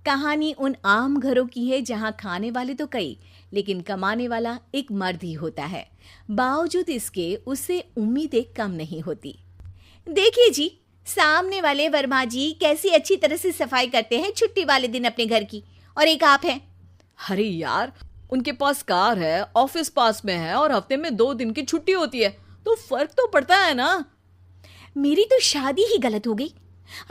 कहानी उन आम घरों की है जहां खाने वाले तो कई, लेकिन कमाने वाला एक मर्द ही होता है। बावजूद इसके उससे उम्मीदें कम नहीं होती। देखिए जी, सामने वाले वर्मा जी कैसी अच्छी तरह से सफाई करते हैं छुट्टी वाले दिन अपने घर की, और एक आप हैं। अरे यार, उनके पास कार है, ऑफिस पास में है और हफ्ते में 2 दिन की छुट्टी होती है, तो फर्क तो पड़ता है ना। मेरी तो शादी ही गलत हो गई।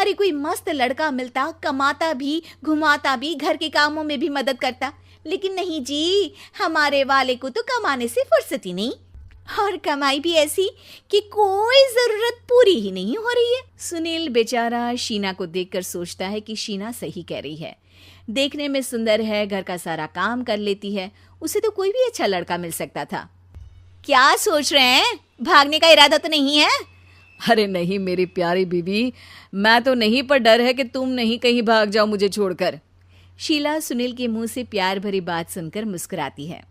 अरे कोई मस्त लड़का मिलता, कमाता भी, घुमाता भी, घर के कामों में भी मदद करता, लेकिन नहीं जी, हमारे वाले को तो कमाने से फुर्सत ही नहीं, और कमाई भी ऐसी कि कोई जरूरत पूरी ही नहीं हो रही है। सुनील बेचारा शीना को देखकर सोचता है कि शीना सही कह रही है। देखने में सुंदर है, घर का सारा काम कर लेती है, उसे तो कोई भी अच्छा लड़का मिल सकता था। क्या सोच रहे हैं? भागने का इरादा तो नहीं है? अरे नहीं मेरी प्यारी बीवी, मैं तो नहीं, पर डर है कि तुम नहीं कहीं भाग जाओ मुझे छोड़कर। शीला सुनील के मुंह से प्यार भरी बात सुनकर मुस्कुराती है।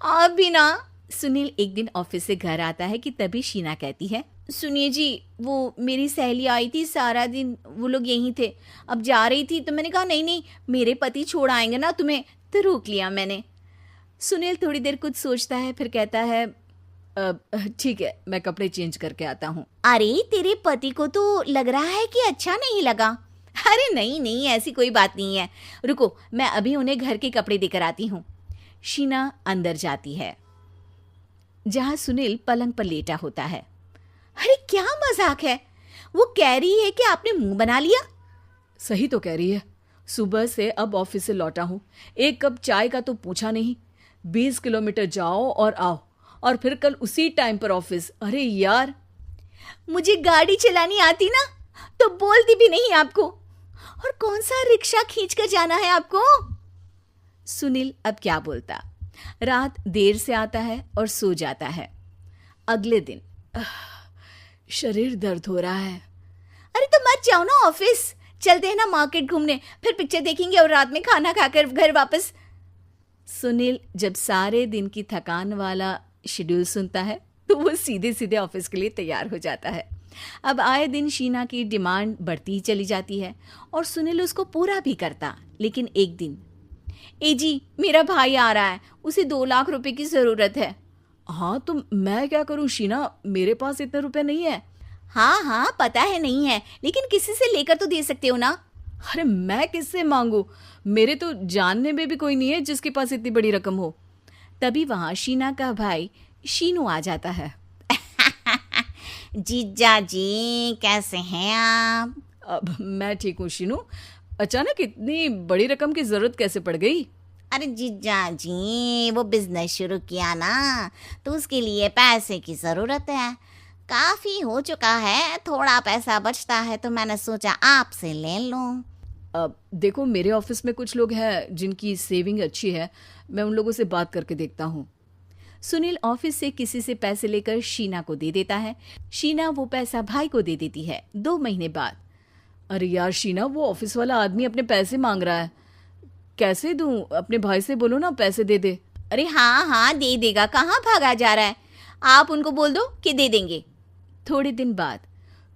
आप भी ना। सुनील एक दिन ऑफिस से घर आता है कि तभी शीना कहती है, सुनिए जी, वो मेरी सहेली आई थी, सारा दिन वो लोग यहीं थे, अब जा रही थी तो मैंने कहा नहीं नहीं, मेरे पति छोड़ आएंगे ना तुम्हें, तो रोक लिया मैंने। सुनील थोड़ी देर कुछ सोचता है, फिर कहता है, ठीक है, मैं कपड़े चेंज करके आता हूँ। अरे तेरे पति को तो लग रहा है कि अच्छा नहीं लगा। अरे नहीं नहीं, ऐसी कोई बात नहीं है, रुको मैं अभी उन्हें घर के कपड़े देकर आती हूँ। शीना अंदर जाती है जहां सुनील पलंग पर लेटा होता है। अरे क्या मजाक है, वो कह रही है कि आपने मुंह बना लिया। सही तो कह रही है, सुबह से अब ऑफिस से लौटा हूँ, एक कप चाय का तो पूछा नहीं, 20 किलोमीटर जाओ और आओ, और फिर कल उसी टाइम पर ऑफिस। अरे यार, मुझे गाड़ी चलानी आती ना तो बोलती भी नहीं आपको, और कौन सा रिक्शा खींच कर जाना है आपको। सुनील अब क्या बोलता। रात देर से आता है और सो जाता है। अगले दिन शरीर दर्द हो रहा है। अरे तो मत जाओ ना ऑफिस, चलते हैं ना मार्केट घूमने, फिर पिक्चर देखेंगे और रात में खाना खाकर घर वापस। सुनील जब सारे दिन की थकान वाला शेड्यूल सुनता है तो वो सीधे सीधे ऑफिस के लिए तैयार हो जाता है। अब आए दिन शीना की डिमांड बढ़ती ही चली जाती है और सुनील उसको पूरा भी करता। लेकिन एक दिन, ए जी मेरा भाई आ रहा है, उसे 2 लाख रुपए की जरूरत है। हाँ तो मैं क्या करूँ शीना, मेरे पास इतने रुपए नहीं है। हाँ हाँ पता है नहीं है, लेकिन किसी से लेकर तो दे सकते हो ना। अरे मैं किससे मांगू, मेरे तो जानने में भी कोई नहीं है जिसके पास इतनी बड़ी रकम हो। तभी वहां शीना का भाई शीनू आ जाता है। जीजा जी कैसे हैं आप? अब मैं ठीक हूँ शीनू, अचानक इतनी बड़ी रकम की जरूरत कैसे पड़ गई? अरे जीजा जी, वो बिजनेस शुरू किया ना, तो उसके लिए पैसे की जरूरत है। काफी हो चुका है, थोड़ा पैसा बचता है तो मैंने सोचा आपसे ले लूं। अब देखो, मेरे ऑफिस में कुछ लोग हैं जिनकी सेविंग अच्छी है, मैं उन लोगों से बात करके देखता हूँ। सुनील ऑफिस से किसी से पैसे लेकर शीना को दे देता है। शीना वो पैसा भाई को दे देती है। 2 महीने बाद, अरे यार शीना, वो ऑफिस वाला आदमी अपने पैसे मांग रहा है, कैसे दूं? अपने भाई से बोलो ना पैसे दे दे। अरे हाँ हाँ दे देगा, कहाँ भागा जा रहा है, आप उनको बोल दो कि दे देंगे। थोड़े दिन बाद,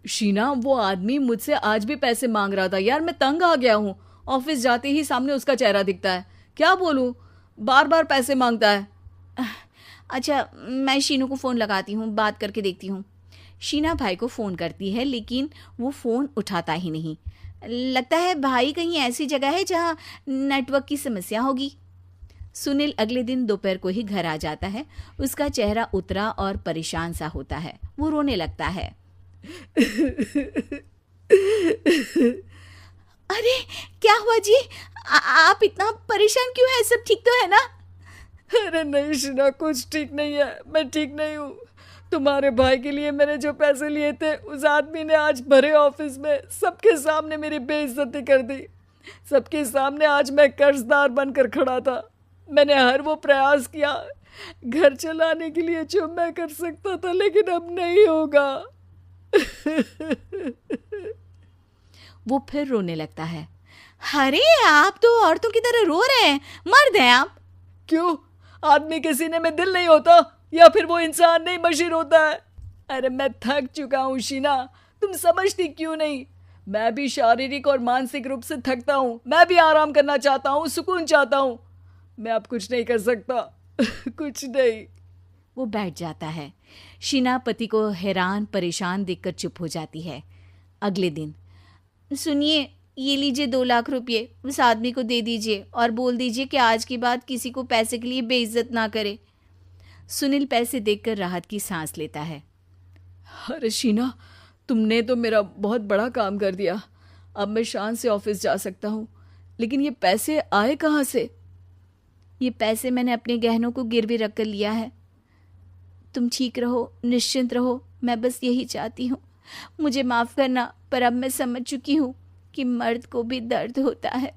शीना, वो आदमी मुझसे आज भी पैसे मांग रहा था यार, मैं तंग आ गया हूँ। ऑफिस जाते ही सामने उसका चेहरा दिखता है, क्या बोलूँ, बार बार पैसे मांगता है। अच्छा मैं शीनू को फ़ोन लगाती हूँ, बात करके देखती हूँ। शीना भाई को फ़ोन करती है लेकिन वो फ़ोन उठाता ही नहीं। लगता है भाई कहीं ऐसी जगह है जहाँ नेटवर्क की समस्या होगी। सुनील अगले दिन दोपहर को ही घर आ जाता है। उसका चेहरा उतरा और परेशान सा होता है। वो रोने लगता है। अरे क्या हुआ जी? आप इतना परेशान क्यों हैं? सब ठीक तो है ना? अरे नहीं शीना, कुछ ठीक नहीं है, मैं ठीक नहीं हूँ। तुम्हारे भाई के लिए मैंने जो पैसे लिए थे, उस आदमी ने आज भरे ऑफिस में सबके सामने मेरी बेइज्जती कर दी। सबके सामने आज मैं कर्जदार बनकर खड़ा था। मैंने हर वो प्रयास किया घर चलाने के लिए जो मैं कर सकता था, लेकिन अब नहीं होगा। वो फिर रोने लगता है। अरे आप तो औरतों की तरह रो रहे हैं, मर्द हैं आप। क्यों, आदमी के सीने में दिल नहीं होता, या फिर वो इंसान नहीं मशीन होता है? अरे मैं थक चुका हूँ शीना, तुम समझती क्यों नहीं? मैं भी शारीरिक और मानसिक रूप से थकता हूँ, मैं भी आराम करना चाहता हूँ, सुकून चाहता हूँ। मैं अब कुछ नहीं कर सकता। कुछ नहीं। वो बैठ जाता है। शीना पति को हैरान परेशान देखकर चुप हो जाती है। अगले दिन, सुनिए, ये लीजिए 2 लाख रुपये, उस आदमी को दे दीजिए और बोल दीजिए कि आज के बाद किसी को पैसे के लिए बेइज्जत ना करे। सुनील पैसे देखकर राहत की सांस लेता है। अरे शीना, तुमने तो मेरा बहुत बड़ा काम कर दिया। अब मैं शान से ऑफिस जा सकता हूँ। लेकिन ये पैसे आए कहाँ से? ये पैसे मैंने अपने गहनों को गिरवी रख कर लिया है। तुम ठीक रहो, निश्चिंत रहो, मैं बस यही चाहती हूँ। मुझे माफ़ करना, पर अब मैं समझ चुकी हूँ कि मर्द को भी दर्द होता है।